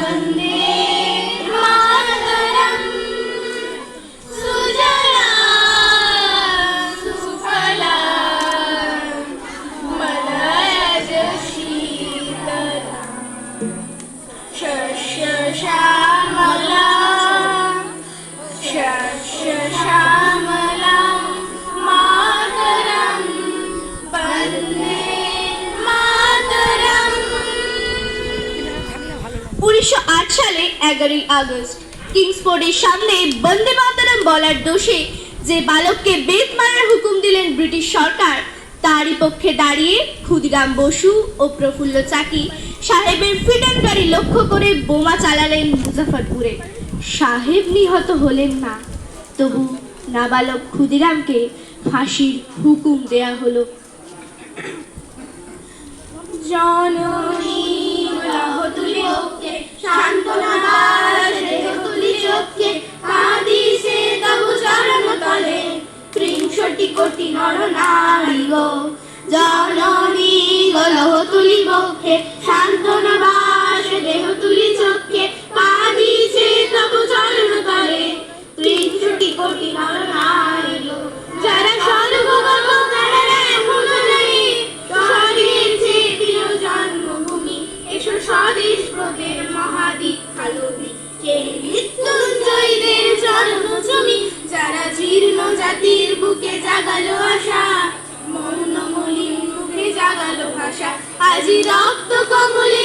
वन्दे मातरम् सुजला सुफला मलयज शीतला शस्य श्यामला मातरम् वन्दे मातरम्। 1908 সালে 11ই আগস্ট কিংসফোর্ডের সামনে বন্দে মাতরম বলার দোষে যে বালককে বেত মারার হুকুম দিলেন ব্রিটিশ সরকার, তারই পক্ষে দাঁড়িয়ে ক্ষুদিরাম বসু ও প্রফুল্ল চাকি সাহেবের ফিডান গাড়ি লক্ষ্য করে বোমা চালালেন মুজাফফরপুরে। সাহেব নিহত হলেন না, তবু নাবালক ক্ষুদিরামকে ফাঁসির হুকুম দেয়া হলো। জননী লাহ তুলি ওকে সান্ত্বনা দাস দেহ তুলি চোখে কাঁদিছে তবু চরণ তলে 63 কোটি নর নারী গো। জননী লাহ তুলি বক্ষে সান্ত্বনা দাস দেহ তুলি চোখে কাঁদিছে তবু চরণ তলে 63 কোটি নর নারী গো। যারা স্বর্গগত তারা এখনো নেই, স্বর্গেছে প্রিয় জন্মভূমি, এসো স্বদেশ ব্রতের মহাদীক্ষালভী, সেই মৃত্যুঞ্জয়ীদের চরণ চুমি। যারা জীর্ণ জাতির বুকে জাগালো আশা, মৌন মলিন মুখে জাগালো ভাষা, আজি রক্ত কমলে